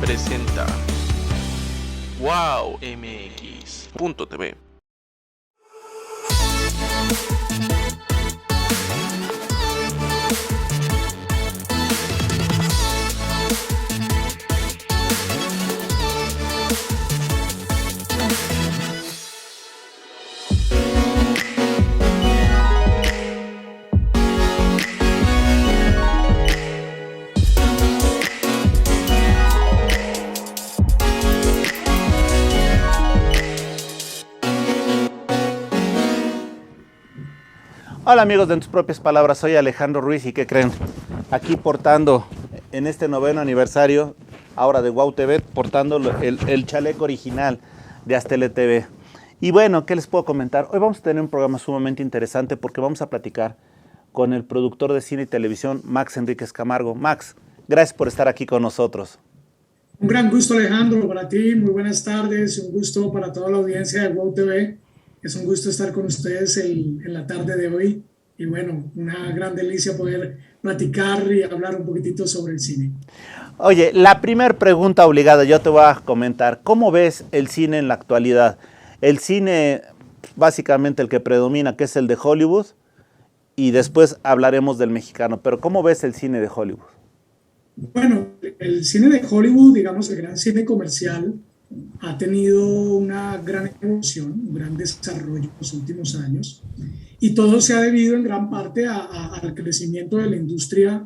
presenta wowmx.tv. Hola amigos de En Tus Propias Palabras, soy Alejandro Ruiz y ¿qué creen? Aquí portando en este 9º aniversario, ahora de Wow TV, portando el chaleco original de Aztele TV. Y bueno, ¿qué les puedo comentar? Hoy vamos a tener un programa sumamente interesante porque vamos a platicar con el productor de cine y televisión, Max Enríquez Camargo. Max, gracias por estar aquí con nosotros. Un gran gusto, Alejandro, para ti. Muy buenas tardes. Un gusto para toda la audiencia de Wow TV. Es un gusto estar con ustedes en la tarde de hoy y bueno, una gran delicia poder platicar y hablar un poquitito sobre el cine. Oye, la primera pregunta obligada, yo te voy a comentar, ¿cómo ves el cine en la actualidad? El cine, básicamente el que predomina, que es el de Hollywood, y después hablaremos del mexicano, pero ¿cómo ves el cine de Hollywood? Bueno, el cine de Hollywood, digamos, el gran cine comercial, ha tenido una gran evolución, un gran desarrollo en los últimos años y todo se ha debido en gran parte al crecimiento de la industria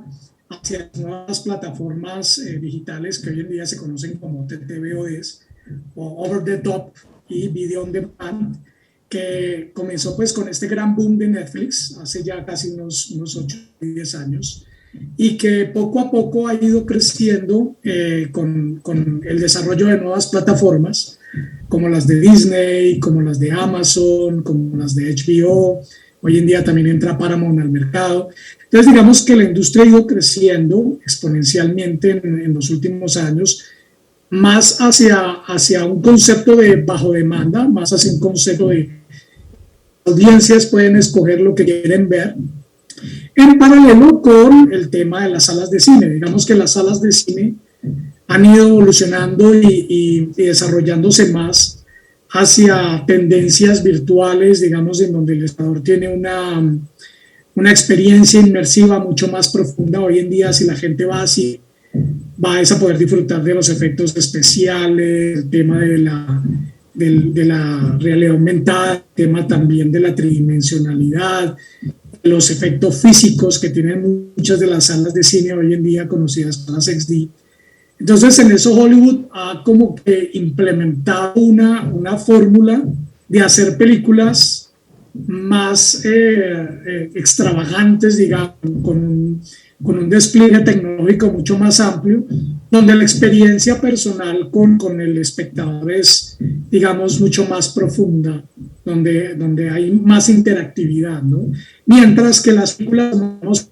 hacia las nuevas plataformas digitales que hoy en día se conocen como TVODs o Over the Top y Video on Demand, que comenzó pues con este gran boom de Netflix hace ya casi unos 8 o 10 años y que poco a poco ha ido creciendo con el desarrollo de nuevas plataformas como las de Disney, como las de Amazon, como las de HBO. Hoy en día también entra Paramount al mercado. Entonces digamos que la industria ha ido creciendo exponencialmente en los últimos años, más hacia un concepto de bajo demanda, más hacia un concepto de audiencias pueden escoger lo que quieren ver, en paralelo con el tema de las salas de cine. Digamos que las salas de cine han ido evolucionando y desarrollándose más hacia tendencias virtuales, digamos, en donde el espectador tiene una experiencia inmersiva mucho más profunda. Hoy en día, si la gente va así, va a poder disfrutar de los efectos especiales, el tema de la realidad aumentada, el tema también de la tridimensionalidad, los efectos físicos que tienen muchas de las salas de cine hoy en día conocidas como las XD. Entonces en eso Hollywood ha como que implementado una fórmula de hacer películas más extravagantes, digamos, con un despliegue tecnológico mucho más amplio, donde la experiencia personal con el espectador es, digamos, mucho más profunda, donde hay más interactividad, ¿no? Mientras que las películas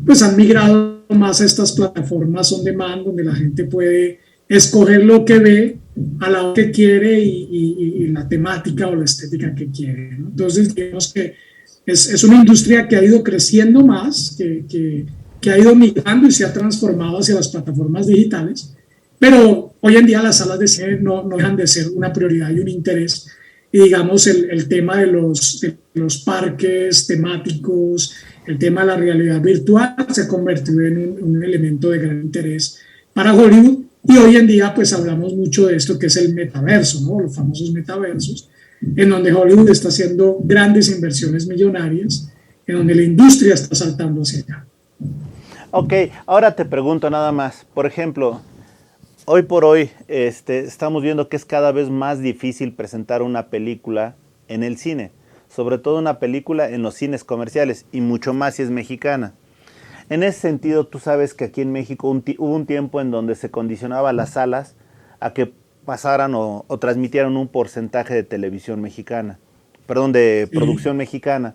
pues han migrado más a estas plataformas on demand, donde la gente puede escoger lo que ve a la hora que quiere y la temática o la estética que quiere, ¿no? Entonces digamos que es una industria que ha ido creciendo más, que ha ido migrando y se ha transformado hacia las plataformas digitales, pero hoy en día las salas de cine no dejan de ser una prioridad y un interés. Y digamos el tema de los parques temáticos, el tema de la realidad virtual se ha convertido en un elemento de gran interés para Hollywood. Y hoy en día pues hablamos mucho de esto que es el metaverso, ¿no? Los famosos metaversos, en donde Hollywood está haciendo grandes inversiones millonarias, en donde la industria está saltando hacia allá. Ok, ahora te pregunto nada más, por ejemplo, hoy por hoy estamos viendo que es cada vez más difícil presentar una película en el cine, sobre todo una película en los cines comerciales y mucho más si es mexicana. En ese sentido, tú sabes que aquí en México hubo un tiempo en donde se condicionaba las salas a que pasaran o transmitieran un porcentaje de televisión mexicana, perdón, de producción mexicana.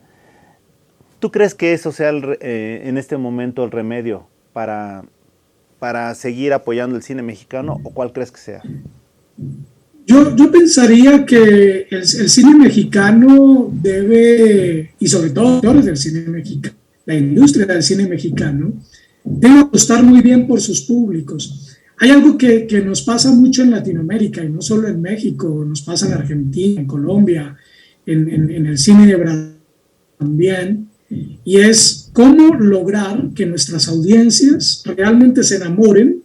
¿Tú crees que eso sea en este momento el remedio para seguir apoyando el cine mexicano o cuál crees que sea? Yo pensaría que el cine mexicano debe, y sobre todo los actores del cine mexicano, la industria del cine mexicano, debe apostar muy bien por sus públicos. Hay algo que nos pasa mucho en Latinoamérica, y no solo en México, nos pasa en Argentina, en Colombia, en el cine de Brasil también, y es cómo lograr que nuestras audiencias realmente se enamoren,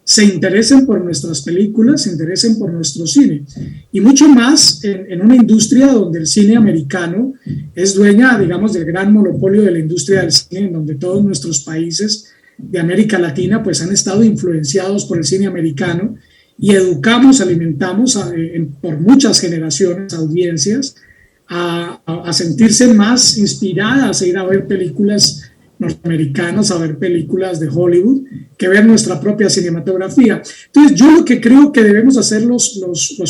se interesen por nuestras películas, se interesen por nuestro cine. Y mucho más en una industria donde el cine americano es dueña, digamos, del gran monopolio de la industria del cine, en donde todos nuestros países de América Latina pues han estado influenciados por el cine americano y educamos, alimentamos por muchas generaciones, audiencias, a sentirse más inspiradas a ir a ver películas norteamericanas, a ver películas de Hollywood, que ver nuestra propia cinematografía. Entonces, yo lo que creo que debemos hacer los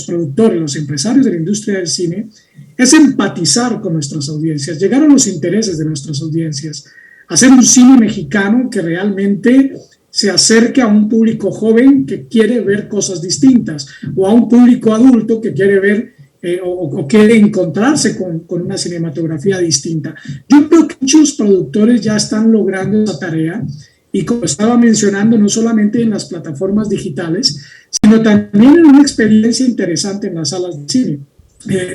productores, los empresarios de la industria del cine, es empatizar con nuestras audiencias, llegar a los intereses de nuestras audiencias, hacer un cine mexicano que realmente se acerque a un público joven que quiere ver cosas distintas, o a un público adulto que quiere ver o quiere encontrarse con una cinematografía distinta. Yo creo que muchos productores ya están logrando esa tarea, y como estaba mencionando, no solamente en las plataformas digitales, sino también en una experiencia interesante en las salas de cine.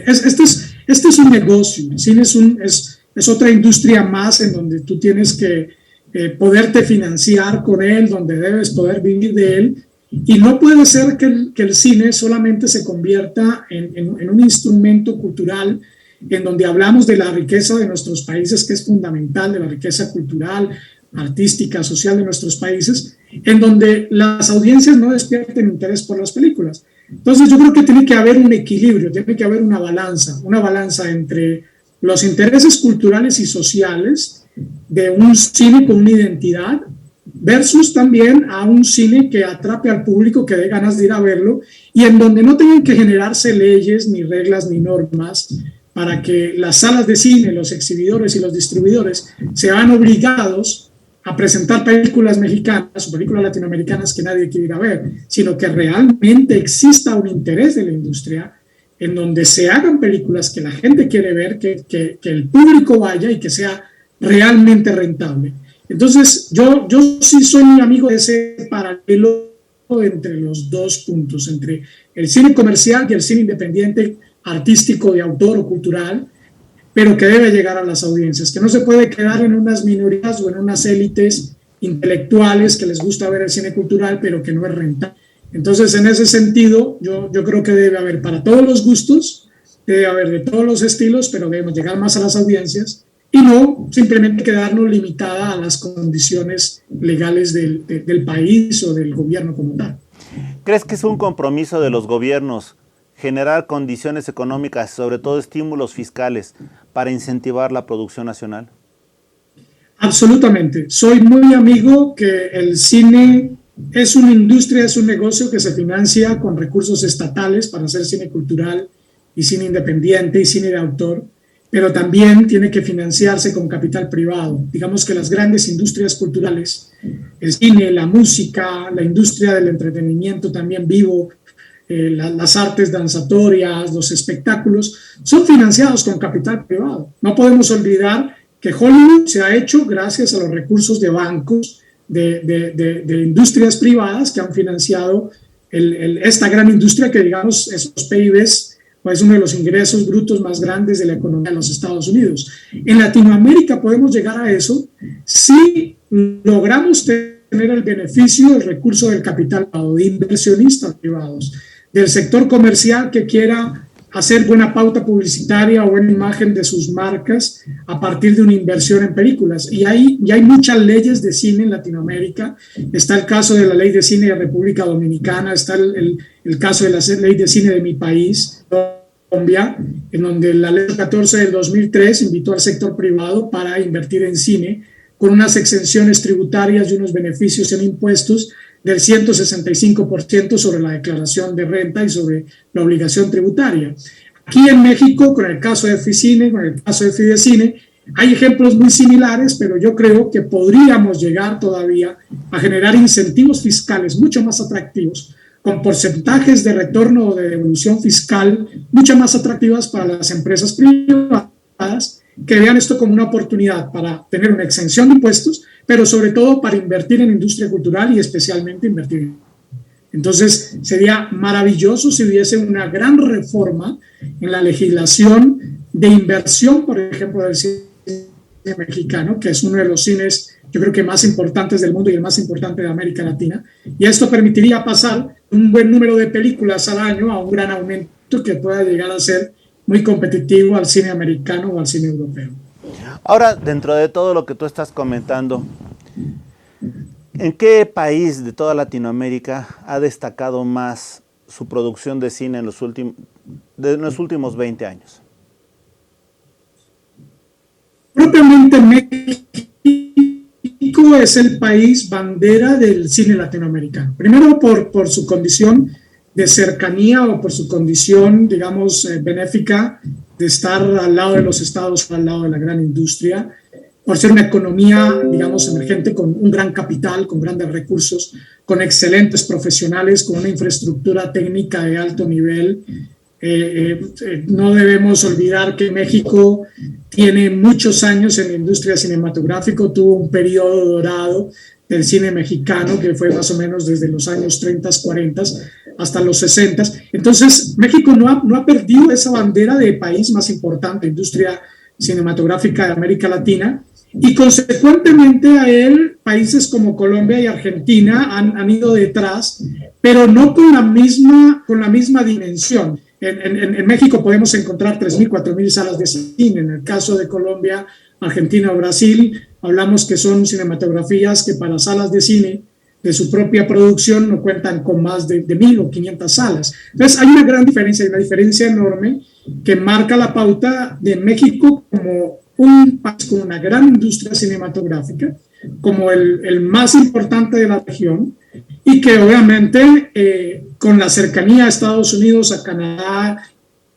Este es un negocio, el cine es otra industria más en donde tú tienes que poderte financiar con él, donde debes poder vivir de él. Y no puede ser que el cine solamente se convierta en un instrumento cultural en donde hablamos de la riqueza de nuestros países, que es fundamental, de la riqueza cultural, artística, social de nuestros países, en donde las audiencias no despierten interés por las películas. Entonces yo creo que tiene que haber un equilibrio, tiene que haber una balanza entre los intereses culturales y sociales de un cine con una identidad, versus también a un cine que atrape al público, que dé ganas de ir a verlo, y en donde no tengan que generarse leyes, ni reglas, ni normas, para que las salas de cine, los exhibidores y los distribuidores se vean obligados a presentar películas mexicanas o películas latinoamericanas que nadie quiere ir a ver, sino que realmente exista un interés de la industria en donde se hagan películas que la gente quiere ver, que el público vaya y que sea realmente rentable. Entonces, yo sí soy muy amigo de ese paralelo entre los dos puntos, entre el cine comercial y el cine independiente, artístico, de autor o cultural, pero que debe llegar a las audiencias, que no se puede quedar en unas minorías o en unas élites intelectuales que les gusta ver el cine cultural, pero que no es rentable. Entonces, en ese sentido, yo creo que debe haber para todos los gustos, debe haber de todos los estilos, pero debemos llegar más a las audiencias, y no simplemente quedarnos limitada a las condiciones legales del país o del gobierno como tal. ¿Crees que es un compromiso de los gobiernos generar condiciones económicas, sobre todo estímulos fiscales, para incentivar la producción nacional? Absolutamente. Soy muy amigo que el cine es una industria, es un negocio que se financia con recursos estatales para hacer cine cultural y cine independiente y cine de autor, pero también tiene que financiarse con capital privado. Digamos que las grandes industrias culturales, el cine, la música, la industria del entretenimiento también vivo, las artes danzatorias, los espectáculos, son financiados con capital privado. No podemos olvidar que Hollywood se ha hecho gracias a los recursos de bancos, de industrias privadas que han financiado esta gran industria que, digamos, esos PIBs, es uno de los ingresos brutos más grandes de la economía de los Estados Unidos. En Latinoamérica podemos llegar a eso si logramos tener el beneficio del recurso del capital privado, de inversionistas privados, del sector comercial que quiera hacer buena pauta publicitaria o buena imagen de sus marcas a partir de una inversión en películas. Y hay muchas leyes de cine en Latinoamérica. Está el caso de la ley de cine de República Dominicana, está el caso de la ley de cine de mi país, Colombia, en donde la ley 14 del 2003 invitó al sector privado para invertir en cine con unas exenciones tributarias y unos beneficios en impuestos del 165% sobre la declaración de renta y sobre la obligación tributaria. Aquí en México, con el caso de Ficine, con el caso de Fidecine, hay ejemplos muy similares, pero yo creo que podríamos llegar todavía a generar incentivos fiscales mucho más atractivos, con porcentajes de retorno o de devolución fiscal mucho más atractivas para las empresas privadas, que vean esto como una oportunidad para tener una exención de impuestos, pero sobre todo para invertir en industria cultural y especialmente invertir en Entonces, sería maravilloso si hubiese una gran reforma en la legislación de inversión, por ejemplo, del cine mexicano, que es uno de los cines, yo creo que más importantes del mundo y el más importante de América Latina. Y esto permitiría pasar un buen número de películas al año a un gran aumento que pueda llegar a ser muy competitivo al cine americano o al cine europeo. Ahora, dentro de todo lo que tú estás comentando, ¿en qué país de toda Latinoamérica ha destacado más su producción de cine en los últimos 20 años? Propiamente México es el país bandera del cine latinoamericano. Primero por su condición de cercanía o por su condición, digamos, benéfica de estar al lado de los estados, al lado de la gran industria, por ser una economía, digamos, emergente con un gran capital, con grandes recursos, con excelentes profesionales, con una infraestructura técnica de alto nivel. No debemos olvidar que México tiene muchos años en la industria cinematográfica, tuvo un periodo dorado del cine mexicano que fue más o menos desde los años 30, 40 hasta los 60. Entonces, México no ha perdido esa bandera de país más importante, industria cinematográfica de América Latina, y consecuentemente a él, países como Colombia y Argentina han ido detrás, pero no con la misma dimensión. En México podemos encontrar 3.000, 4.000 salas de cine. En el caso de Colombia, Argentina o Brasil, hablamos que son cinematografías que para salas de cine de su propia producción no cuentan con más de 1.000 o 500 salas. Entonces hay una gran diferencia, una diferencia enorme que marca la pauta de México como un país con una gran industria cinematográfica, como el más importante de la región, y que obviamente con la cercanía a Estados Unidos, a Canadá,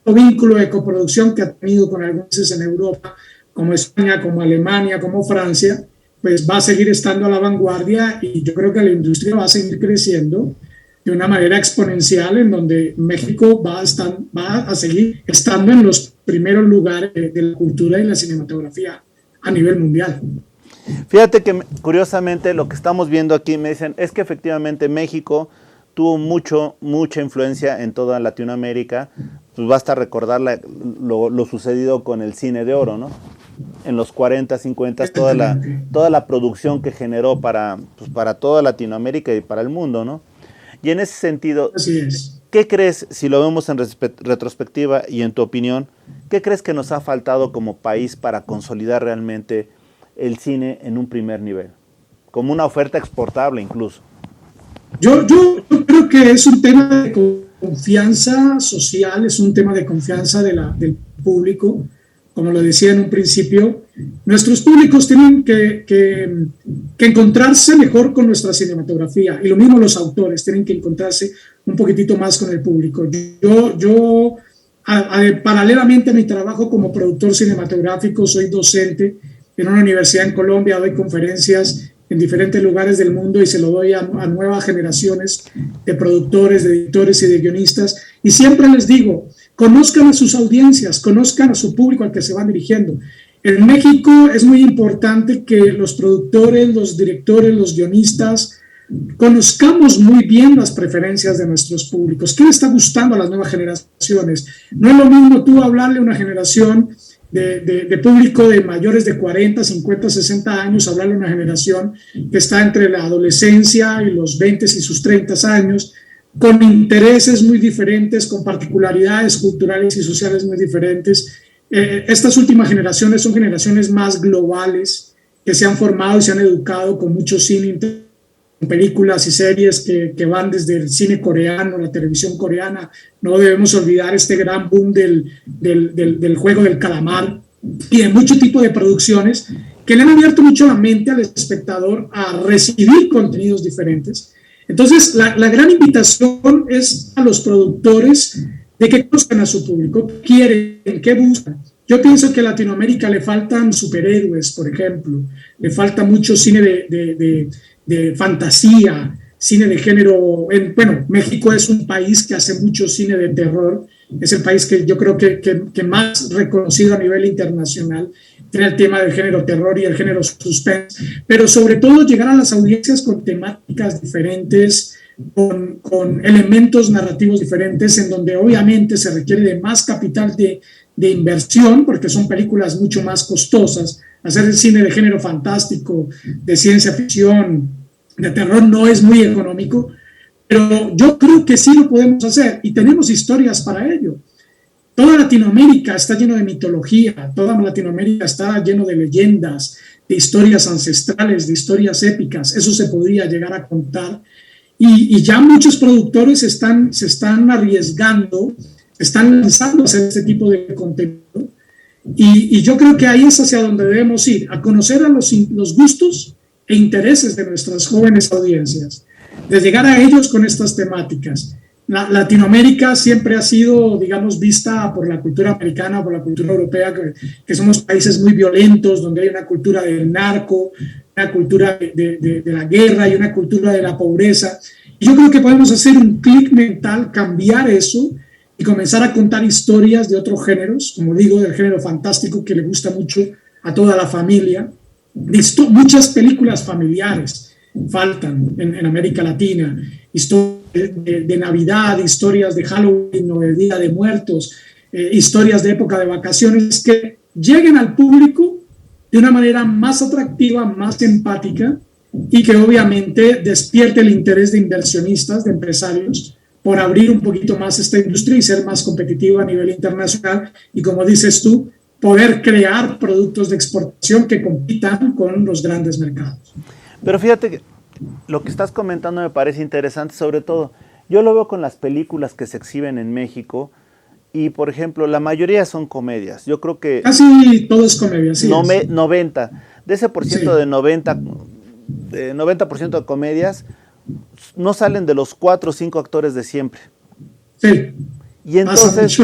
el vínculo de coproducción que ha tenido con algunos países en Europa, como España, como Alemania, como Francia, pues va a seguir estando a la vanguardia, y yo creo que la industria va a seguir creciendo de una manera exponencial, en donde México va a seguir estando en los primeros lugares de la cultura y la cinematografía a nivel mundial. Fíjate que curiosamente lo que estamos viendo aquí, me dicen, es que efectivamente México tuvo mucha influencia en toda Latinoamérica. Pues basta recordar lo sucedido con el cine de oro, ¿no? En los 40, 50, toda la producción que generó para toda Latinoamérica y para el mundo, ¿no? Y en ese sentido, así es. ¿Qué crees, si lo vemos en retrospectiva y en tu opinión, qué crees que nos ha faltado como país para consolidar realmente el cine en un primer nivel? Como una oferta exportable incluso. Yo creo que es un tema de confianza social, es un tema de confianza del público. Como lo decía en un principio, nuestros públicos tienen que encontrarse mejor con nuestra cinematografía, y lo mismo los autores tienen que encontrarse un poquitito más con el público. Yo paralelamente a mi trabajo como productor cinematográfico, soy docente en una universidad en Colombia, doy conferencias en diferentes lugares del mundo y se lo doy a nuevas generaciones de productores, de editores y de guionistas, y siempre les digo, conozcan a sus audiencias, conozcan a su público al que se van dirigiendo. En México es muy importante que los productores, los directores, los guionistas conozcamos muy bien las preferencias de nuestros públicos. ¿Qué le está gustando a las nuevas generaciones? No es lo mismo tú hablarle a una generación de público de mayores de 40, 50, 60 años, hablarle a una generación que está entre la adolescencia y los 20 y sus 30 años, con intereses muy diferentes, con particularidades culturales y sociales muy diferentes. Estas últimas generaciones son generaciones más globales, que se han formado y se han educado con mucho cine, películas y series que van desde el cine coreano, la televisión coreana. No debemos olvidar este gran boom del juego del calamar y de mucho tipo de producciones que le han abierto mucho la mente al espectador a recibir contenidos diferentes. Entonces, la gran invitación es a los productores de que conozcan a su público, qué quieren, qué buscan. Yo pienso que a Latinoamérica le faltan superhéroes, por ejemplo, le falta mucho cine de fantasía, cine de género. Bueno, México es un país que hace mucho cine de terror, es el país que yo creo que más reconocido a nivel internacional tiene el tema del género terror y el género suspense, pero sobre todo llegar a las audiencias con temáticas diferentes, con elementos narrativos diferentes, en donde obviamente se requiere de más capital de inversión, porque son películas mucho más costosas. Hacer el cine de género fantástico, de ciencia ficción, de terror, no es muy económico, pero yo creo que sí lo podemos hacer y tenemos historias para ello. Toda Latinoamérica está lleno de mitología, toda Latinoamérica está lleno de leyendas, de historias ancestrales, de historias épicas. Eso se podría llegar a contar. Y ya muchos productores se están arriesgando, están lanzando a hacer este tipo de contenido. Y yo creo que ahí es hacia donde debemos ir, a conocer a los gustos e intereses de nuestras jóvenes audiencias, de llegar a ellos con estas temáticas. Latinoamérica siempre ha sido, digamos, vista por la cultura americana, por la cultura europea, que somos países muy violentos, donde hay una cultura del narco, una cultura de la guerra y una cultura de la pobreza. Y yo creo que podemos hacer un clic mental, cambiar eso y comenzar a contar historias de otros géneros, como digo, del género fantástico que le gusta mucho a toda la familia. Muchas películas familiares faltan en América Latina, historias de Navidad, historias de Halloween o de Día de Muertos, historias de época de vacaciones que lleguen al público de una manera más atractiva, más empática y que obviamente despierte el interés de inversionistas, de empresarios, por abrir un poquito más esta industria y ser más competitiva a nivel internacional y, como dices tú, poder crear productos de exportación que compitan con los grandes mercados. Pero fíjate que lo que estás comentando me parece interesante, sobre todo, yo lo veo con las películas que se exhiben en México y, por ejemplo, la mayoría son comedias. Yo creo que... Casi todo es comedia, sí. 90, de ese por ciento Sí. de 90% de comedias, no salen de los 4 o 5 actores de siempre. Sí. Y entonces,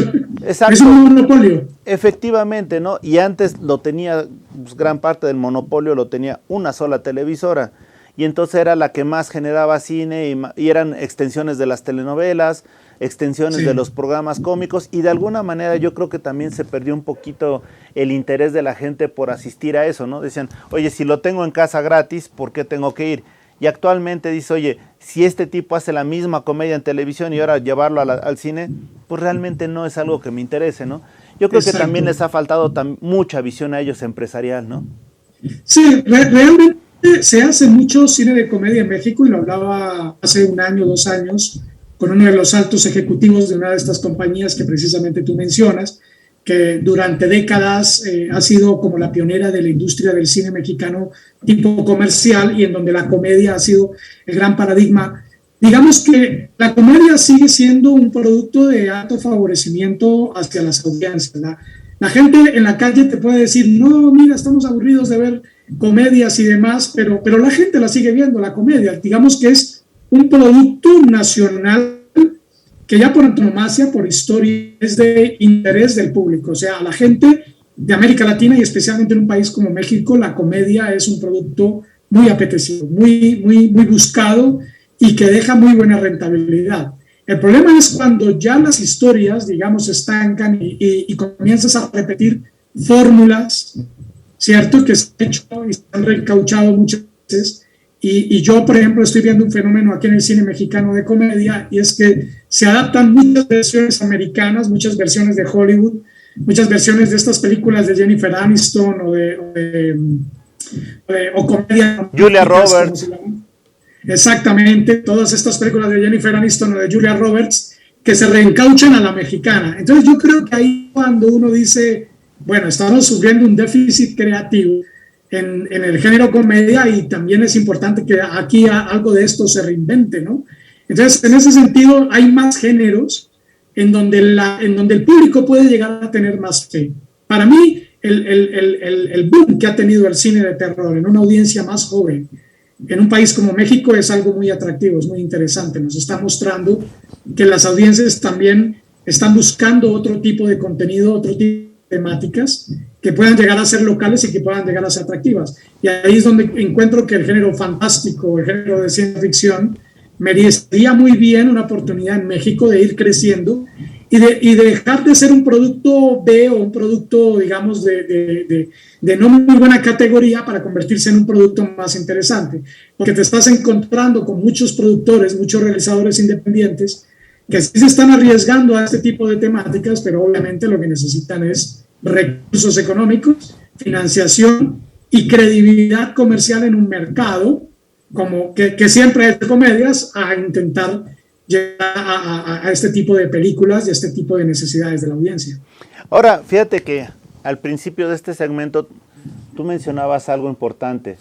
exacto, es un monopolio. efectivamente, ¿no? Y antes lo tenía, pues, gran parte del monopolio lo tenía una sola televisora. Y entonces era la que más generaba cine y eran extensiones de las telenovelas, extensiones Sí. de los programas cómicos, y de alguna manera yo creo que también se perdió un poquito el interés de la gente por asistir a eso, ¿no? Decían, oye, si lo tengo en casa gratis, ¿por qué tengo que ir? Y actualmente dice, oye, si este tipo hace la misma comedia en televisión y ahora llevarlo al cine, pues realmente no es algo que me interese, ¿no? Yo creo Exacto. que también les ha faltado mucha visión a ellos empresarial, ¿no? Sí, realmente se hace mucho cine de comedia en México y lo hablaba hace 1 año, 2 años con uno de los altos ejecutivos de una de estas compañías que precisamente tú mencionas, que durante décadas ha sido como la pionera de la industria del cine mexicano tipo comercial y en donde la comedia ha sido el gran paradigma. Digamos que la comedia sigue siendo un producto de alto favorecimiento hacia las audiencias. La gente en la calle te puede decir, no, mira, estamos aburridos de ver comedias y demás, pero la gente la sigue viendo, la comedia. Digamos que es un producto nacional que ya por antonomasia, por historia, es de interés del público. O sea, a la gente de América Latina y especialmente en un país como México, la comedia es un producto muy apetecido, muy buscado y que deja muy buena rentabilidad. El problema es cuando ya las historias, digamos, se estancan y comienzas a repetir fórmulas, ¿cierto? Que se han hecho y se han reencauchado muchas veces. Y yo, por ejemplo, estoy viendo un fenómeno aquí en el cine mexicano de comedia y es que se adaptan muchas versiones americanas, muchas versiones de Hollywood, muchas versiones de estas películas de Jennifer Aniston o comedia. Julia Roberts. Exactamente, todas estas películas de Jennifer Aniston o de Julia Roberts que se reencauchan a la mexicana. Entonces yo creo que ahí cuando uno dice, bueno, estamos sufriendo un déficit creativo en el género comedia y también es importante que aquí algo de esto se reinvente, ¿no? Entonces, en ese sentido, hay más géneros en donde el público puede llegar a tener más fe. Para mí, el boom que ha tenido el cine de terror en una audiencia más joven, en un país como México, es algo muy atractivo, es muy interesante. Nos está mostrando que las audiencias también están buscando otro tipo de contenido, otro tipo de temáticas que puedan llegar a ser locales y que puedan llegar a ser atractivas. Y ahí es donde encuentro que el género fantástico, el género de ciencia ficción, merecería muy bien una oportunidad en México de ir creciendo y dejar de ser un producto B o un producto, digamos, de no muy buena categoría para convertirse en un producto más interesante. Porque te estás encontrando con muchos productores, muchos realizadores independientes que sí se están arriesgando a este tipo de temáticas, pero obviamente lo que necesitan es recursos económicos, financiación y credibilidad comercial en un mercado como que siempre es de comedias a intentar llegar a este tipo de películas y a este tipo de necesidades de la audiencia. Ahora, fíjate que al principio de este segmento tú mencionabas algo importante.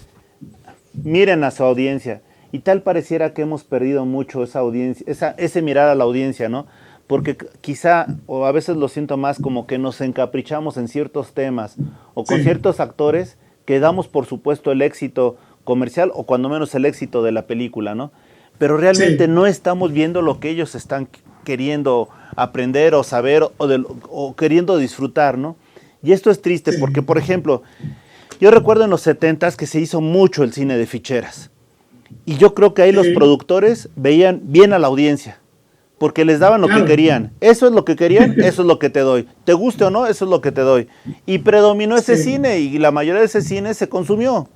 Miren a su audiencia. Y tal pareciera que hemos perdido mucho esa audiencia, ese mirar a la audiencia, ¿no? Porque quizá, o a veces lo siento más como que nos encaprichamos en ciertos temas o con ciertos actores que damos por supuesto el éxito comercial o cuando menos el éxito de la película, ¿no? Pero realmente no estamos viendo lo que ellos están queriendo aprender o saber o queriendo disfrutar, ¿no? Y esto es triste porque, por ejemplo, yo recuerdo en los 70s que se hizo mucho el cine de ficheras. Y yo creo que ahí los productores veían bien a la audiencia, porque les daban lo que querían. Eso es lo que querían, eso es lo que te doy. Te guste o no, eso es lo que te doy. Y predominó ese cine y la mayoría de ese cine se consumió,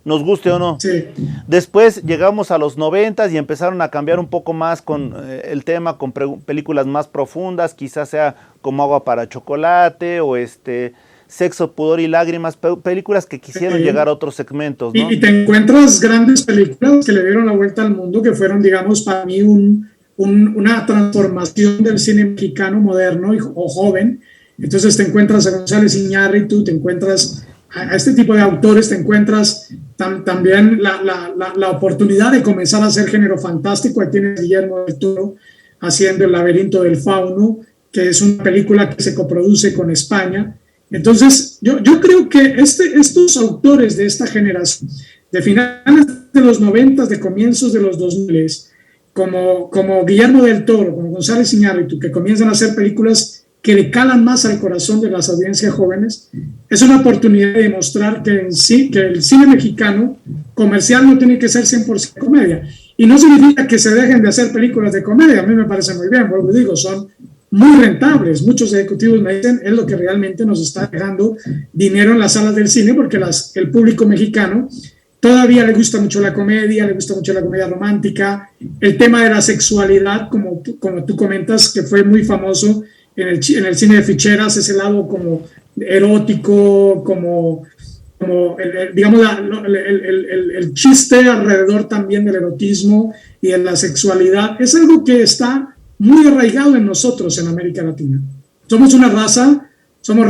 nos guste o no. Después llegamos a los 90s y empezaron a cambiar un poco más con el tema, con películas más profundas, quizás sea como Agua para Chocolate o Sexo, Pudor y Lágrimas, películas que quisieron llegar a otros segmentos, ¿no? Y te encuentras grandes películas que le dieron la vuelta al mundo, que fueron, digamos, para mí una transformación del cine mexicano moderno o joven. Entonces te encuentras a González Iñárritu, te encuentras a este tipo de autores, te encuentras también la oportunidad de comenzar a hacer género fantástico. Ahí tienes Guillermo del Toro haciendo El laberinto del fauno, que es una película que se coproduce con España. Entonces, yo creo que estos autores de esta generación, de finales de los 90, de comienzos de los 2000, como Guillermo del Toro, como González Iñárritu, que comienzan a hacer películas que le calan más al corazón de las audiencias jóvenes, es una oportunidad de demostrar que el cine mexicano comercial no tiene que ser 100% comedia. Y no significa que se dejen de hacer películas de comedia, a mí me parece muy bien, porque digo, son muy rentables. Muchos ejecutivos me dicen es lo que realmente nos está dejando dinero en las salas del cine, porque el público mexicano todavía le gusta mucho la comedia, le gusta mucho la comedia romántica, el tema de la sexualidad, como tú comentas, que fue muy famoso en el cine de ficheras, ese lado como erótico, como digamos, el chiste alrededor también del erotismo y de la sexualidad, es algo que está muy arraigado en nosotros en América Latina. Somos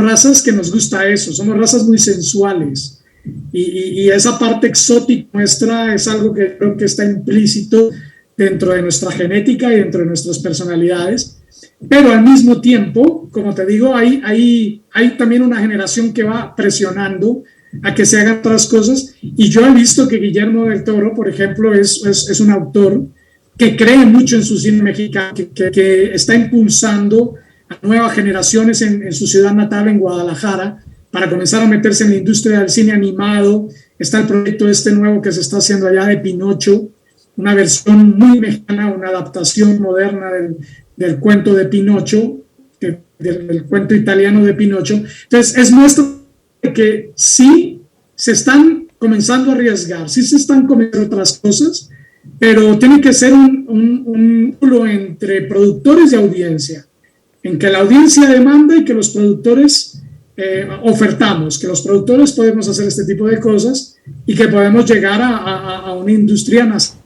razas que nos gusta eso, somos razas muy sensuales y esa parte exótica nuestra es algo que creo que está implícito dentro de nuestra genética y dentro de nuestras personalidades, pero al mismo tiempo, como te digo, hay también una generación que va presionando a que se hagan otras cosas, y yo he visto que Guillermo del Toro, por ejemplo, es un autor que cree mucho en su cine mexicano, que está impulsando a nuevas generaciones en su ciudad natal, en Guadalajara, para comenzar a meterse en la industria del cine animado. Está el proyecto nuevo que se está haciendo allá de Pinocho, una versión muy mexicana, una adaptación moderna del cuento de Pinocho, del cuento italiano de Pinocho. Entonces, es muestra de que sí se están comenzando a arriesgar, sí se están comenzando otras cosas, pero tiene que ser un vínculo entre productores y audiencia, en que la audiencia demanda y que los productores ofertamos, que los productores podemos hacer este tipo de cosas y que podemos llegar a una industria nacional.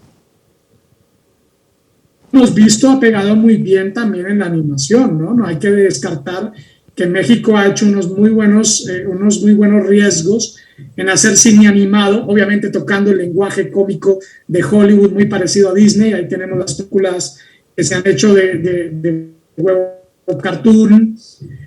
Hemos visto ha pegado muy bien también en la animación, ¿no? No hay que descartar que México ha hecho unos muy buenos riesgos en hacer cine animado, obviamente tocando el lenguaje cómico de Hollywood muy parecido a Disney. Ahí tenemos las películas que se han hecho de huevo cartoon.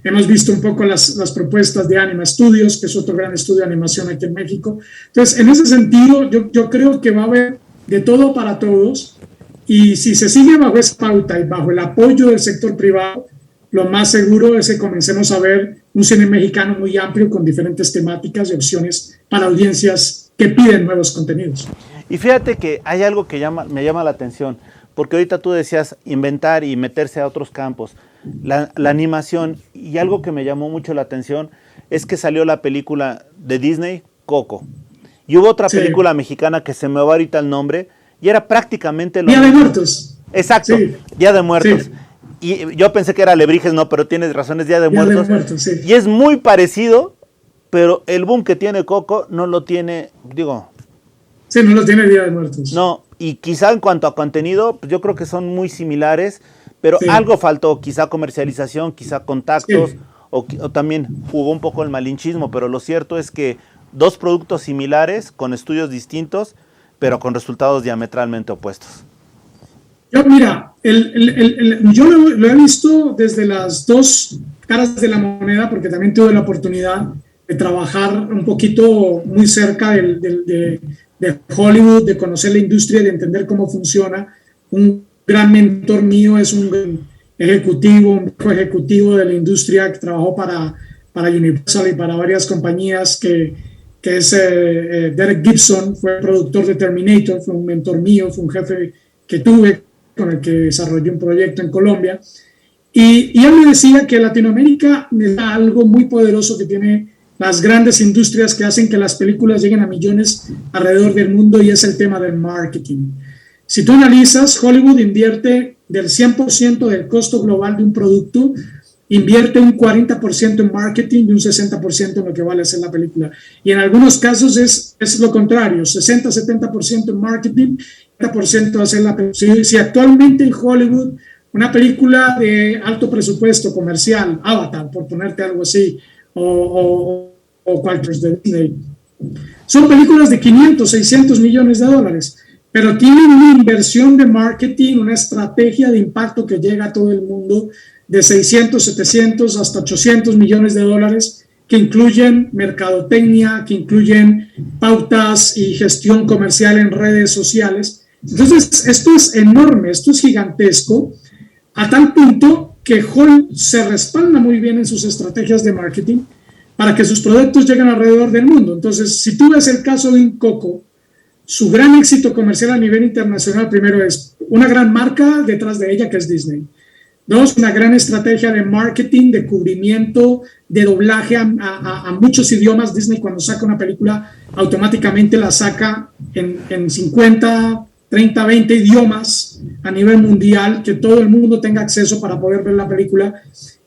Hemos visto un poco las propuestas de Anima Studios, que es otro gran estudio de animación aquí en México. Entonces, en ese sentido, yo creo que va a haber de todo para todos, y si se sigue bajo esa pauta y bajo el apoyo del sector privado, lo más seguro es que comencemos a ver un cine mexicano muy amplio con diferentes temáticas y opciones para audiencias que piden nuevos contenidos. Y fíjate que hay algo que me llama la atención, porque ahorita tú decías inventar y meterse a otros campos. La animación, y algo que me llamó mucho la atención, es que salió la película de Disney, Coco. Y hubo otra película mexicana que se me va ahorita el nombre, y era prácticamente lo Día mismo. de Muertos. Exacto, Día de Muertos. Y yo pensé que era Alebrijes, no, pero tienes razón, es Día de Muertos. Y es muy parecido, pero el boom que tiene Coco no lo tiene, digo... Sí, no lo tiene Día de Muertos. No, y quizá en cuanto a contenido, pues yo creo que son muy similares, pero algo faltó, quizá comercialización, quizá contactos, o también jugó un poco el malinchismo, pero lo cierto es que dos productos similares, con estudios distintos, pero con resultados diametralmente opuestos. Mira, yo lo he visto desde las dos caras de la moneda, porque también tuve la oportunidad de trabajar un poquito muy cerca de Hollywood, de conocer la industria, de entender cómo funciona. Un gran mentor mío es un ejecutivo de la industria que trabajó para Universal y para varias compañías, que es Derek Gibson. Fue productor de Terminator, fue un mentor mío, fue un jefe que tuve con el que desarrollé un proyecto en Colombia, y él me decía que Latinoamérica es algo muy poderoso que tiene las grandes industrias que hacen que las películas lleguen a millones alrededor del mundo, y es el tema del marketing. Si tú analizas, Hollywood invierte del 100% del costo global de un producto, invierte un 40% en marketing y un 60% en lo que vale hacer la película. Y en algunos casos es lo contrario, 60-70% en marketing, 40% hacer la película. Si actualmente en Hollywood una película de alto presupuesto comercial, Avatar, por ponerte algo así, o cualquier de Disney, son películas de 500, 600 millones de dólares, pero tienen una inversión de marketing, una estrategia de impacto que llega a todo el mundo de 600, 700 hasta 800 millones de dólares, que incluyen mercadotecnia, que incluyen pautas y gestión comercial en redes sociales. Entonces, esto es enorme, esto es gigantesco, a tal punto que Hollywood se respalda muy bien en sus estrategias de marketing para que sus productos lleguen alrededor del mundo. Entonces, si tú ves el caso de un Coco, su gran éxito comercial a nivel internacional, primero, es una gran marca detrás de ella, que es Disney. Dos, una gran estrategia de marketing, de cubrimiento, de doblaje a muchos idiomas. Disney, cuando saca una película, automáticamente la saca en 50, 30, 20 idiomas a nivel mundial, que todo el mundo tenga acceso para poder ver la película.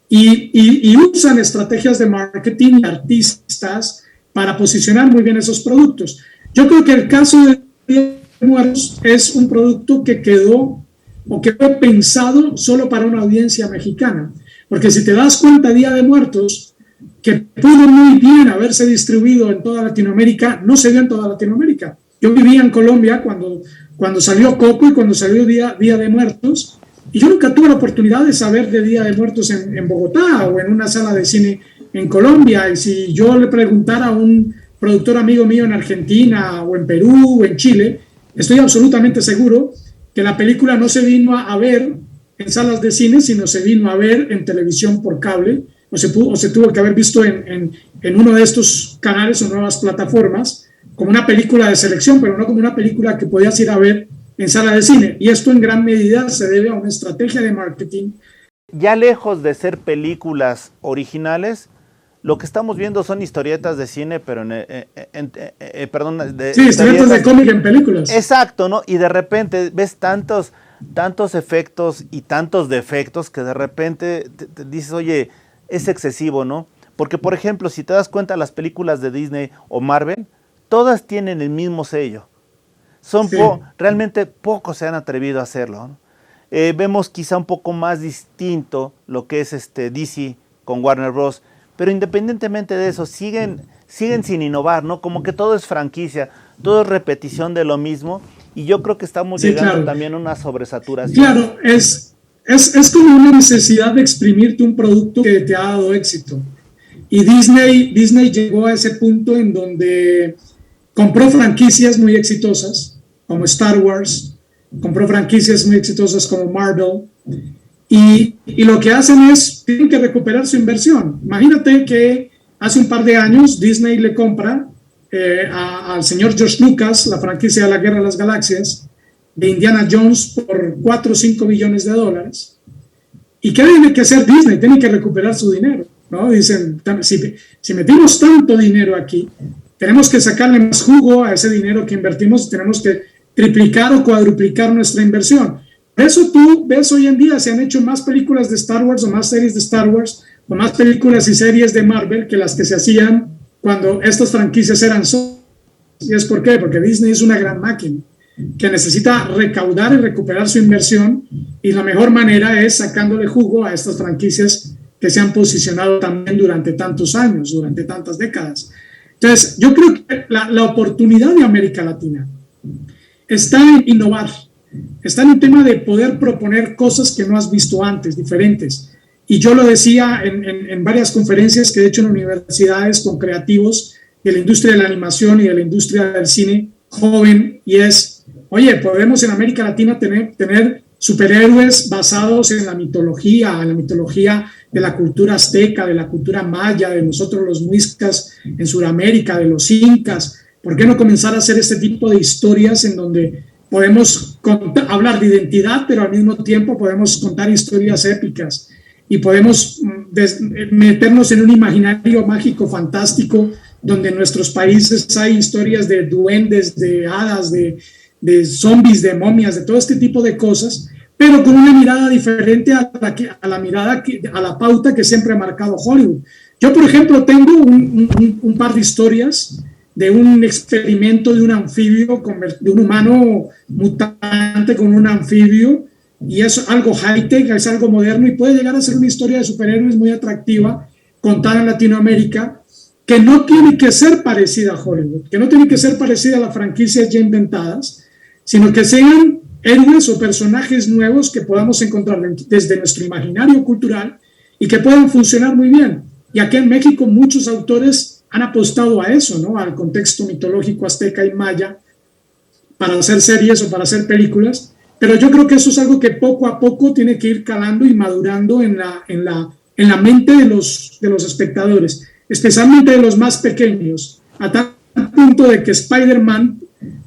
Y usan estrategias de marketing y artistas para posicionar muy bien esos productos. Yo creo que el caso de Día de Muertos es un producto que quedó o que fue pensado solo para una audiencia mexicana, porque si te das cuenta, Día de Muertos, que pudo muy bien haberse distribuido en toda Latinoamérica, no se dio en toda Latinoamérica. Yo vivía en Colombia cuando salió Coco y cuando salió Día de Muertos, y yo nunca tuve la oportunidad de saber de Día de Muertos en Bogotá o en una sala de cine en Colombia. Y si yo le preguntara a un productor amigo mío en Argentina o en Perú o en Chile, estoy absolutamente seguro que la película no se vino a ver en salas de cine, sino se vino a ver en televisión por cable, o se tuvo que haber visto en uno de estos canales o nuevas plataformas, como una película de selección, pero no como una película que podías ir a ver en sala de cine. Y esto en gran medida se debe a una estrategia de marketing. Ya lejos de ser películas originales, lo que estamos viendo son historietas de cine, pero historietas de cómic en películas. Exacto, ¿no? Y de repente ves tantos efectos y tantos defectos que de repente te dices, oye, es excesivo, ¿no? Porque, por ejemplo, si te das cuenta, las películas de Disney o Marvel, todas tienen el mismo sello. Realmente pocos se han atrevido a hacerlo, ¿no? Vemos quizá un poco más distinto lo que es DC con Warner Bros., pero independientemente de eso, siguen sin innovar, ¿no? Como que todo es franquicia, todo es repetición de lo mismo, y yo creo que estamos llegando también a una sobresaturación. Claro, es como una necesidad de exprimirte un producto que te ha dado éxito. Y Disney llegó a ese punto en donde compró franquicias muy exitosas, como Star Wars, compró franquicias muy exitosas como Marvel, y lo que hacen es, tienen que recuperar su inversión. Imagínate que hace un par de años Disney le compra al señor George Lucas la franquicia de la Guerra de las Galaxias, de Indiana Jones por 4 o 5 billones de dólares. ¿Y qué tiene que hacer Disney? Tiene que recuperar su dinero, ¿no? Dicen, si metimos tanto dinero aquí, tenemos que sacarle más jugo a ese dinero que invertimos, tenemos que triplicar o cuadruplicar nuestra inversión. Por eso tú ves hoy en día, se han hecho más películas de Star Wars o más series de Star Wars o más películas y series de Marvel que las que se hacían cuando estas franquicias eran solas. ¿Y es por qué? Porque Disney es una gran máquina que necesita recaudar y recuperar su inversión, y la mejor manera es sacándole jugo a estas franquicias que se han posicionado también durante tantos años, durante tantas décadas. Entonces, yo creo que la oportunidad de América Latina está en innovar, está en un tema de poder proponer cosas que no has visto antes, diferentes. Y yo lo decía en varias conferencias que he hecho en universidades con creativos de la industria de la animación y de la industria del cine joven, y es, oye, podemos en América Latina tener superhéroes basados en la mitología de la cultura azteca, de la cultura maya, de nosotros los muiscas en Sudamérica, de los incas. ¿Por qué no comenzar a hacer este tipo de historias en donde podemos hablar de identidad, pero al mismo tiempo podemos contar historias épicas y podemos meternos en un imaginario mágico fantástico donde en nuestros países hay historias de duendes, de hadas, de zombies, de momias, de todo este tipo de cosas, pero con una mirada diferente a la pauta que siempre ha marcado Hollywood. Yo, por ejemplo, tengo un par de historias de un experimento de un anfibio, de un humano mutante con un anfibio, y es algo high-tech, es algo moderno, y puede llegar a ser una historia de superhéroes muy atractiva, contada en Latinoamérica, que no tiene que ser parecida a Hollywood, que no tiene que ser parecida a las franquicias ya inventadas, sino que sean héroes o personajes nuevos que podamos encontrar desde nuestro imaginario cultural y que puedan funcionar muy bien. Y aquí en México muchos autores han apostado a eso, ¿no? Al contexto mitológico azteca y maya para hacer series o para hacer películas, pero yo creo que eso es algo que poco a poco tiene que ir calando y madurando en la mente de los espectadores, especialmente de los más pequeños, a tal punto de que Spider-Man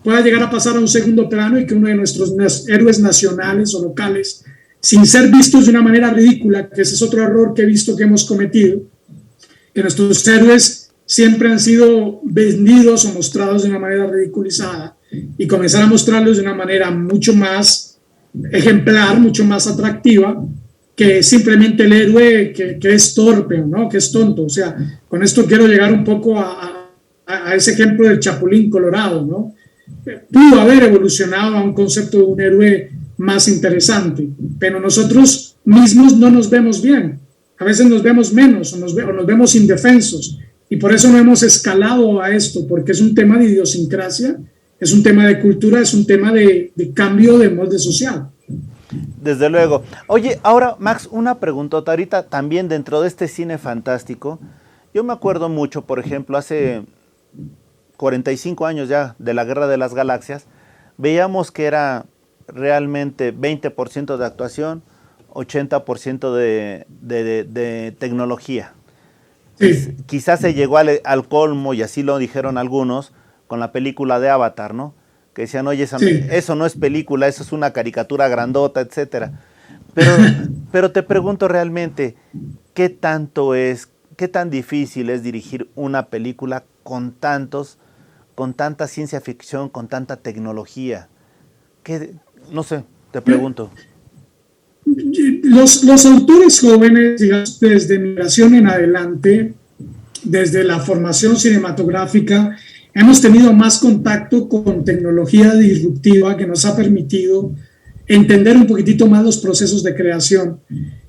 pueda llegar a pasar a un segundo plano y que uno de nuestros héroes nacionales o locales, sin ser vistos de una manera ridícula, que ese es otro error que he visto que hemos cometido, que nuestros héroes siempre han sido vendidos o mostrados de una manera ridiculizada, y comenzar a mostrarlos de una manera mucho más ejemplar, mucho más atractiva, que simplemente el héroe que es torpe, ¿no? Que es tonto. O sea, con esto quiero llegar un poco a ese ejemplo del Chapulín Colorado, ¿no? Pudo haber evolucionado a un concepto de un héroe más interesante, pero nosotros mismos no nos vemos bien. A veces nos vemos menos o nos vemos indefensos, y por eso no hemos escalado a esto, porque es un tema de idiosincrasia, es un tema de cultura, es un tema de cambio de molde social. Desde luego. Oye, ahora, Max, una preguntota. Ahorita también dentro de este cine fantástico, yo me acuerdo mucho, por ejemplo, hace 45 años ya de la Guerra de las Galaxias, veíamos que era realmente 20% de actuación, 80% de tecnología. Sí. Quizás se llegó al colmo, y así lo dijeron algunos, con la película de Avatar, ¿no? Que decían, oye, eso no es película, eso es una caricatura grandota, etcétera. Pero te pregunto realmente, ¿qué tan difícil es dirigir una película con tanta ciencia ficción, con tanta tecnología? No sé, te pregunto. Los autores jóvenes, digamos, desde Migración en adelante, desde la formación cinematográfica, hemos tenido más contacto con tecnología disruptiva que nos ha permitido entender un poquitito más los procesos de creación.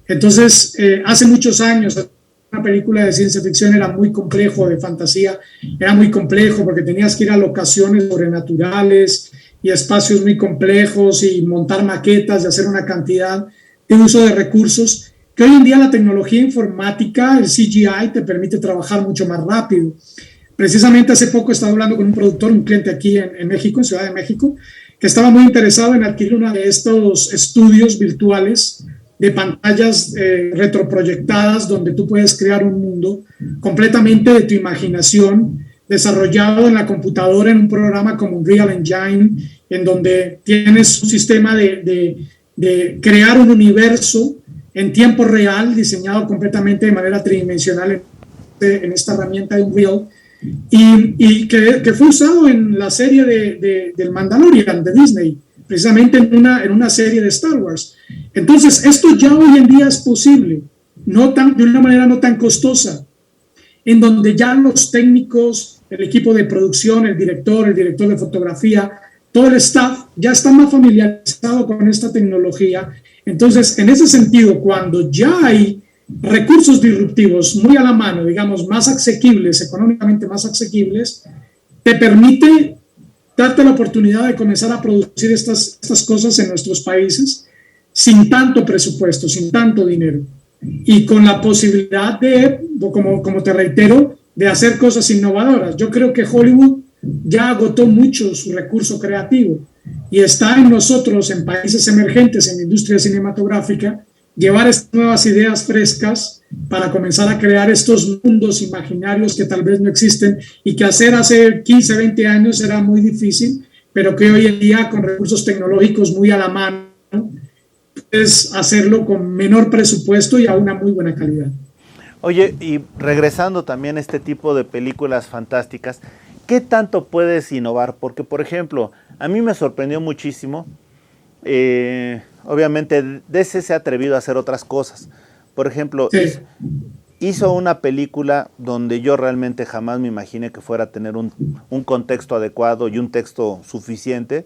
Entonces, hace muchos años, una película de ciencia ficción era muy complejo, de fantasía, era muy complejo porque tenías que ir a locaciones sobrenaturales y espacios muy complejos y montar maquetas y hacer una cantidad de uso de recursos que hoy en día la tecnología informática, el CGI, te permite trabajar mucho más rápido. Precisamente hace poco estaba hablando con un productor, un cliente aquí en México, en Ciudad de México, que estaba muy interesado en adquirir uno de estos estudios virtuales de pantallas retroproyectadas donde tú puedes crear un mundo completamente de tu imaginación, desarrollado en la computadora en un programa como Unreal Engine en donde tienes un sistema de crear un universo en tiempo real, diseñado completamente de manera tridimensional en esta herramienta de Unreal, y que fue usado en la serie del Mandalorian de Disney, precisamente en una serie de Star Wars. Entonces, esto ya hoy en día es posible, de una manera no tan costosa, en donde ya los técnicos, el equipo de producción, el director de fotografía, todo el staff ya está más familiarizado con esta tecnología. Entonces, en ese sentido, cuando ya hay recursos disruptivos muy a la mano, digamos, más asequibles, económicamente más asequibles, te permite darte la oportunidad de comenzar a producir estas cosas en nuestros países sin tanto presupuesto, sin tanto dinero, y con la posibilidad de, como te reitero, de hacer cosas innovadoras. Yo creo que Hollywood ya agotó mucho su recurso creativo y está en nosotros, en países emergentes, en la industria cinematográfica, llevar estas nuevas ideas frescas para comenzar a crear estos mundos imaginarios que tal vez no existen y que hace 15, 20 años era muy difícil, pero que hoy en día con recursos tecnológicos muy a la mano puedes hacerlo con menor presupuesto y a una muy buena calidad. Oye, y regresando también a este tipo de películas fantásticas, ¿qué tanto puedes innovar? Porque, por ejemplo, a mí me sorprendió muchísimo. Obviamente, DC se ha atrevido a hacer otras cosas. Por ejemplo, sí, hizo una película donde yo realmente jamás me imaginé que fuera a tener un contexto adecuado y un texto suficiente.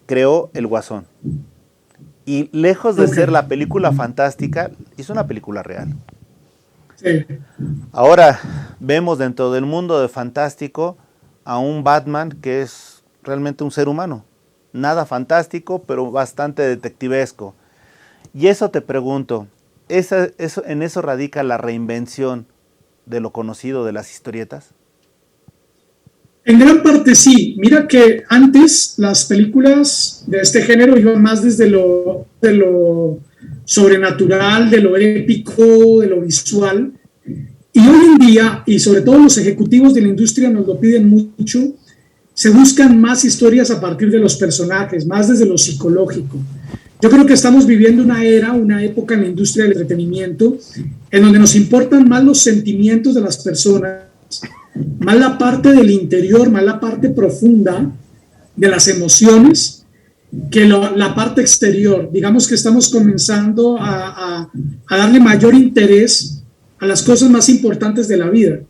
Creó El Guasón. Y lejos de ser la película fantástica, hizo una película real. Sí. Ahora vemos dentro del mundo de fantástico a un Batman que es realmente un ser humano. Nada fantástico, pero bastante detectivesco. Y eso te pregunto, ¿en eso radica la reinvención de lo conocido de las historietas? En gran parte sí. Mira que antes las películas de este género iban más desde lo sobrenatural, de lo épico, de lo visual. Y hoy en día, y sobre todo los ejecutivos de la industria nos lo piden mucho, se buscan más historias a partir de los personajes, más desde lo psicológico. Yo creo que estamos viviendo una época en la industria del entretenimiento en donde nos importan más los sentimientos de las personas, más la parte del interior, más la parte profunda de las emociones que la parte exterior. Digamos que estamos comenzando a darle mayor interés a las cosas más importantes de la vida.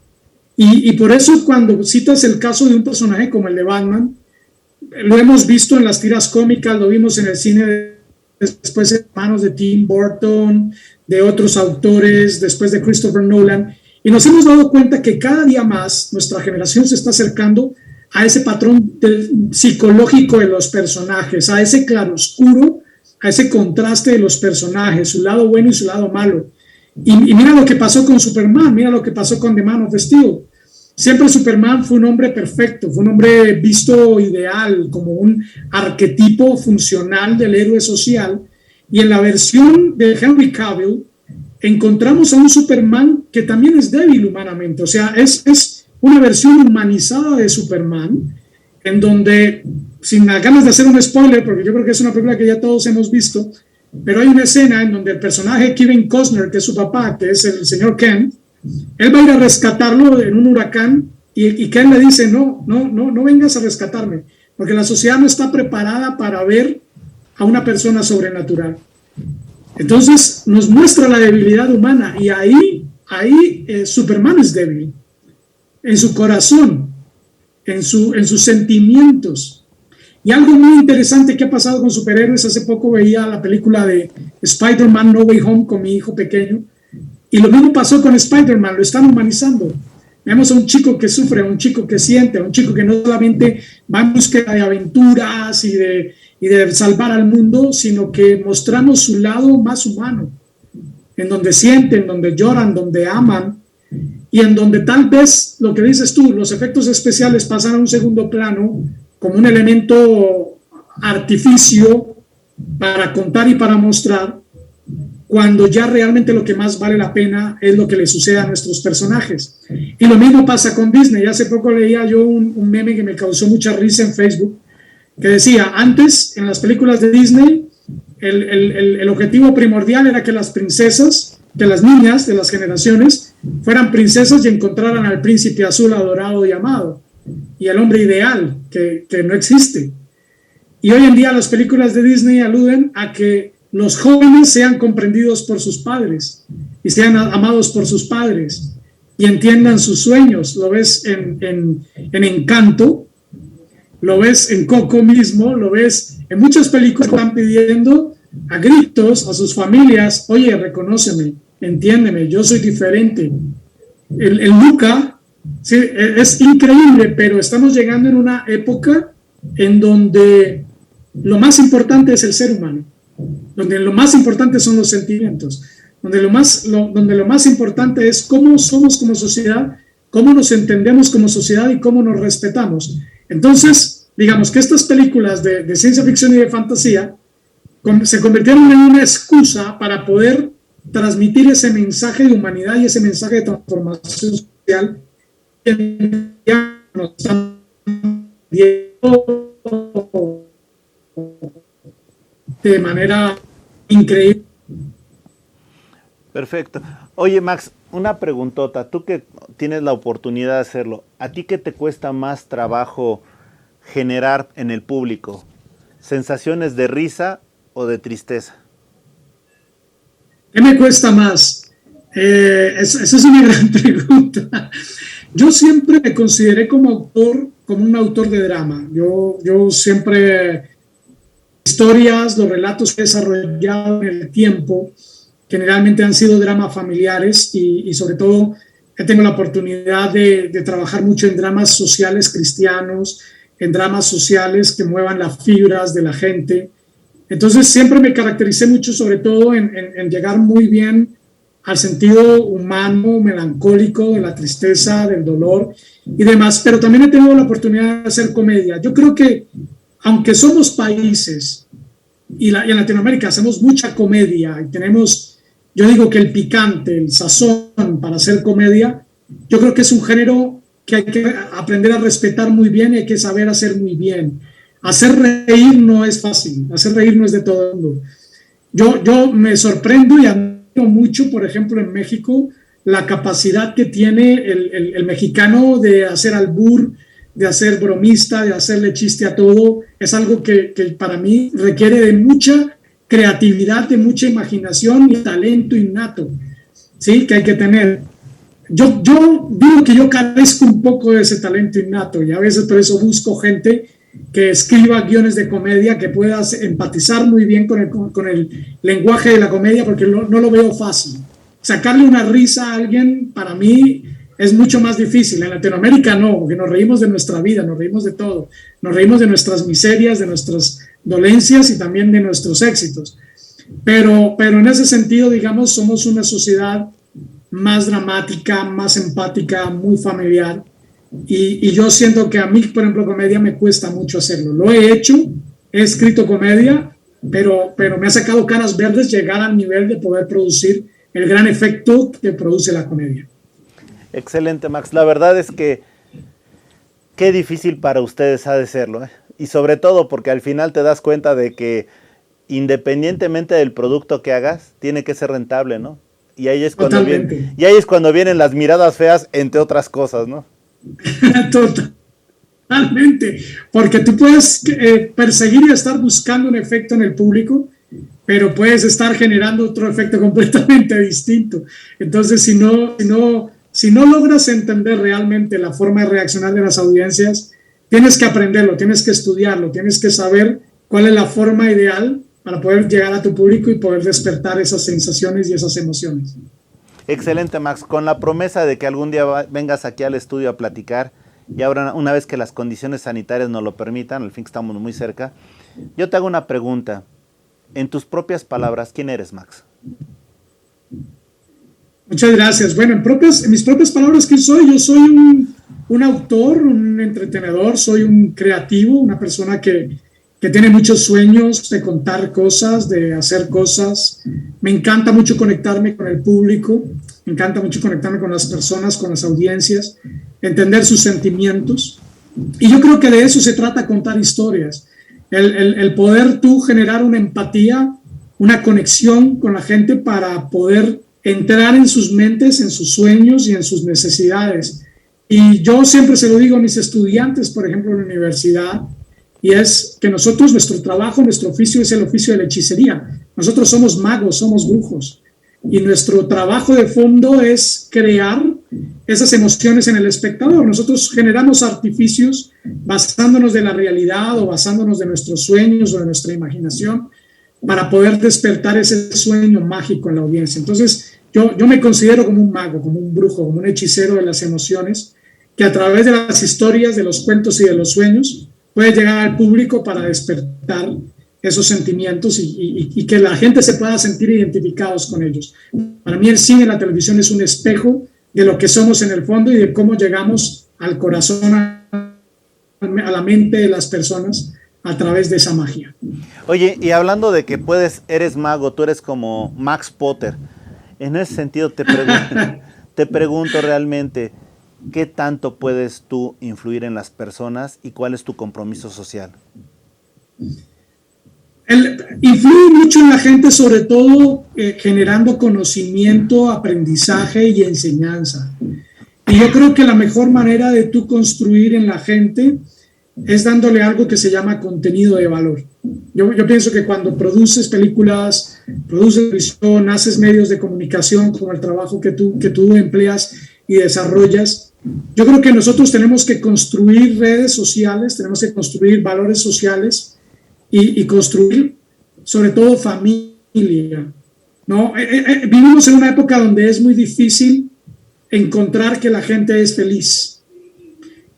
Y por eso cuando citas el caso de un personaje como el de Batman, lo hemos visto en las tiras cómicas, lo vimos en el cine después en manos de Tim Burton, de otros autores, después de Christopher Nolan, y nos hemos dado cuenta que cada día más nuestra generación se está acercando a ese patrón psicológico de los personajes, a ese claroscuro, a ese contraste de los personajes, su lado bueno y su lado malo. Y mira lo que pasó con Superman, mira lo que pasó con The Man of Steel. Siempre Superman fue un hombre perfecto, fue un hombre visto ideal, como un arquetipo funcional del héroe social. Y en la versión de Henry Cavill encontramos a un Superman que también es débil humanamente. O sea, es una versión humanizada de Superman, en donde, sin ganas de hacer un spoiler, porque yo creo que es una película que ya todos hemos visto, pero hay una escena en donde el personaje Kevin Costner, que es su papá, que es el señor Kent, él va a ir a rescatarlo en un huracán y Kent le dice, no vengas a rescatarme, porque la sociedad no está preparada para ver a una persona sobrenatural. Entonces nos muestra la debilidad humana y ahí Superman es débil, en su corazón, en sus sentimientos. Y algo muy interesante que ha pasado con superhéroes, hace poco veía la película de Spider-Man No Way Home con mi hijo pequeño, y lo mismo pasó con Spider-Man, lo están humanizando. Vemos a un chico que sufre, a un chico que siente, a un chico que no solamente va en búsqueda de aventuras y de salvar al mundo, sino que mostramos su lado más humano, en donde sienten, donde lloran, donde aman, y en donde tal vez, lo que dices tú, los efectos especiales pasan a un segundo plano, como un elemento artificio para contar y para mostrar, cuando ya realmente lo que más vale la pena es lo que le sucede a nuestros personajes. Y lo mismo pasa con Disney. Hace poco leía yo un meme que me causó mucha risa en Facebook, que decía, antes en las películas de Disney, el objetivo primordial era que las princesas, que las niñas de las generaciones, fueran princesas y encontraran al príncipe azul adorado y amado, y el hombre ideal, que no existe. Y hoy en día las películas de Disney aluden a que los jóvenes sean comprendidos por sus padres y sean amados por sus padres y entiendan sus sueños. Lo ves en Encanto, lo ves en Coco mismo, lo ves en muchas películas que están pidiendo a gritos a sus familias, oye, reconóceme, entiéndeme, yo soy diferente. El Luca, sí, es increíble, pero estamos llegando en una época en donde lo más importante es el ser humano, donde lo más importante son los sentimientos, donde lo más importante es cómo somos como sociedad, cómo nos entendemos como sociedad y cómo nos respetamos. Entonces, digamos que estas películas de ciencia ficción y de fantasía se convirtieron en una excusa para poder transmitir ese mensaje de humanidad y ese mensaje de transformación social que nos están viendo de manera increíble. Perfecto. Oye, Max, una preguntota. Tú que tienes la oportunidad de hacerlo, ¿a ti qué te cuesta más trabajo generar en el público? ¿Sensaciones de risa o de tristeza? ¿Qué me cuesta más? Esa es una gran pregunta. Yo siempre me consideré como un autor de drama. Yo siempre, historias, los relatos que he desarrollado en el tiempo, generalmente han sido dramas familiares y sobre todo he tenido la oportunidad de trabajar mucho en dramas sociales cristianos, en dramas sociales que muevan las fibras de la gente. Entonces siempre me caractericé mucho sobre todo en llegar muy bien al sentido humano, melancólico, de la tristeza, del dolor y demás, pero también he tenido la oportunidad de hacer comedia. Yo creo que aunque somos países y en Latinoamérica hacemos mucha comedia y tenemos, yo digo que el picante, el sazón para hacer comedia, yo creo que es un género que hay que aprender a respetar muy bien y hay que saber hacer muy bien. Hacer reír no es fácil, hacer reír no es de todo el mundo. Yo me sorprendo y admiro mucho, por ejemplo, en México, la capacidad que tiene el mexicano de hacer albur, de hacer bromista, de hacerle chiste a todo. Es algo que para mí requiere de mucha creatividad, de mucha imaginación y talento innato, ¿sí? Que hay que tener. Yo digo que yo carezco un poco de ese talento innato y a veces por eso busco gente que escriba guiones de comedia, que pueda empatizar muy bien con el lenguaje de la comedia, porque no lo veo fácil. Sacarle una risa a alguien, para mí, es mucho más difícil. En Latinoamérica no, porque nos reímos de nuestra vida, nos reímos de todo. Nos reímos de nuestras miserias, de nuestras dolencias y también de nuestros éxitos. Pero en ese sentido, digamos, somos una sociedad más dramática, más empática, muy familiar. Y yo siento que a mí, por ejemplo, comedia me cuesta mucho hacerlo. Lo he hecho, he escrito comedia, pero me ha sacado canas verdes llegar al nivel de poder producir el gran efecto que produce la comedia. Excelente, Max. La verdad es que qué difícil para ustedes ha de serlo, ¿eh? Y sobre todo porque al final te das cuenta de que independientemente del producto que hagas, tiene que ser rentable, ¿no? Y ahí es cuando vienen las miradas feas, entre otras cosas, ¿no? Totalmente, porque tú puedes perseguir y estar buscando un efecto en el público, pero puedes estar generando otro efecto completamente distinto. Entonces, si no logras entender realmente la forma de reaccionar de las audiencias, tienes que aprenderlo, tienes que estudiarlo, tienes que saber cuál es la forma ideal para poder llegar a tu público y poder despertar esas sensaciones y esas emociones. Excelente, Max. Con la promesa de que algún día vengas aquí al estudio a platicar, y ahora una vez que las condiciones sanitarias nos lo permitan, al fin que estamos muy cerca, yo te hago una pregunta. En tus propias palabras, ¿quién eres, Max? Muchas gracias. Bueno, en mis propias palabras, ¿quién soy? Yo soy un autor, un entretenedor, soy un creativo, una persona que tiene muchos sueños de contar cosas, de hacer cosas. Me encanta mucho conectarme con el público, me encanta mucho conectarme con las personas, con las audiencias, entender sus sentimientos. Y yo creo que de eso se trata, contar historias. el poder tú generar una empatía, una conexión con la gente para poder entrar en sus mentes, en sus sueños y en sus necesidades. Y yo siempre se lo digo a mis estudiantes, por ejemplo, en la universidad, y es que nosotros, nuestro trabajo, nuestro oficio es el oficio de la hechicería. Nosotros somos magos, somos brujos. Y nuestro trabajo de fondo es crear esas emociones en el espectador. Nosotros generamos artificios basándonos de la realidad o basándonos de nuestros sueños o de nuestra imaginación para poder despertar ese sueño mágico en la audiencia. Entonces, yo me considero como un mago, como un brujo, como un hechicero de las emociones, que a través de las historias, de los cuentos y de los sueños puede llegar al público para despertar esos sentimientos y que la gente se pueda sentir identificados con ellos. Para mí el cine y la televisión es un espejo de lo que somos en el fondo y de cómo llegamos al corazón, a la mente de las personas a través de esa magia. Oye, y hablando de que eres mago, tú eres como Max Potter. En ese sentido te pregunto realmente, ¿qué tanto puedes tú influir en las personas y cuál es tu compromiso social? Influye mucho en la gente, sobre todo generando conocimiento, aprendizaje y enseñanza. Y yo creo que la mejor manera de tú construir en la gente es dándole algo que se llama contenido de valor. Yo pienso que cuando produces películas, produces televisión, haces medios de comunicación como el trabajo que tú empleas y desarrollas, yo creo que nosotros tenemos que construir redes sociales, tenemos que construir valores sociales y construir sobre todo familia, ¿no? Vivimos en una época donde es muy difícil encontrar que la gente es feliz.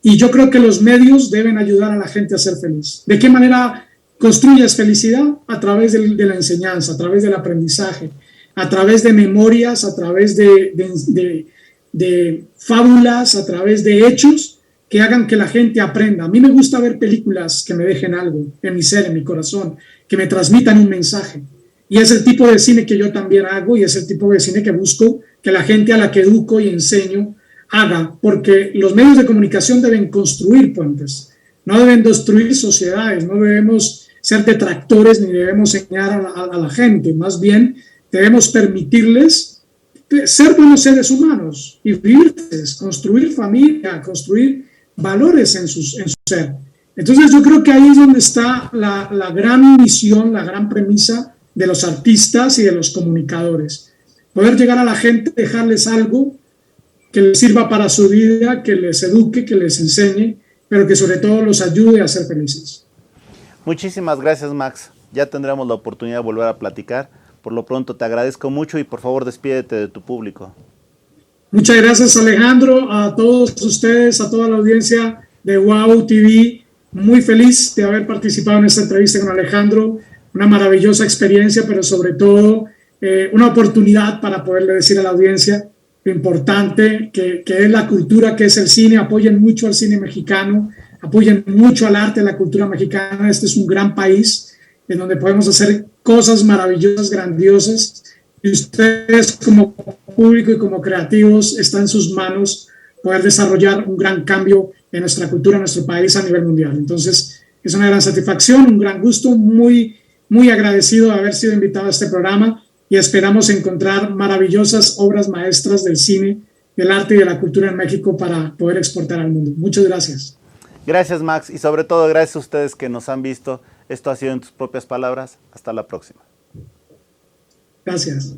Y yo creo que los medios deben ayudar a la gente a ser feliz. ¿De qué manera construyes felicidad? A través de la enseñanza, a través del aprendizaje, a través de memorias, a través de fábulas, a través de hechos que hagan que la gente aprenda. A mí me gusta ver películas que me dejen algo en mi ser, en mi corazón, que me transmitan un mensaje. Y es el tipo de cine que yo también hago y es el tipo de cine que busco que la gente a la que educo y enseño haga, porque los medios de comunicación deben construir puentes, no deben destruir sociedades, no debemos ser detractores ni debemos enseñar a la gente, más bien debemos permitirles ser buenos seres humanos y vivir, construir familia, construir valores en su ser. Entonces yo creo que ahí es donde está la gran misión, la gran premisa de los artistas y de los comunicadores. Poder llegar a la gente, dejarles algo que les sirva para su vida, que les eduque, que les enseñe, pero que sobre todo los ayude a ser felices. Muchísimas gracias, Max. Ya tendremos la oportunidad de volver a platicar. Por lo pronto te agradezco mucho y por favor despídete de tu público. Muchas gracias, Alejandro, a todos ustedes, a toda la audiencia de WOW TV. Muy feliz de haber participado en esta entrevista con Alejandro. Una maravillosa experiencia, pero sobre todo una oportunidad para poderle decir a la audiencia lo importante que es la cultura, que es el cine. Apoyen mucho al cine mexicano, apoyen mucho al arte, la cultura mexicana. Este es un gran país en donde podemos hacer cosas maravillosas, grandiosas, y ustedes como público y como creativos está en sus manos poder desarrollar un gran cambio en nuestra cultura, en nuestro país a nivel mundial. Entonces es una gran satisfacción, un gran gusto, muy agradecido de haber sido invitado a este programa y esperamos encontrar maravillosas obras maestras del cine, del arte y de la cultura en México para poder exportar al mundo. Muchas gracias. Gracias, Max, y sobre todo gracias a ustedes que nos han visto. Esto ha sido En tus propias palabras. Hasta la próxima. Gracias.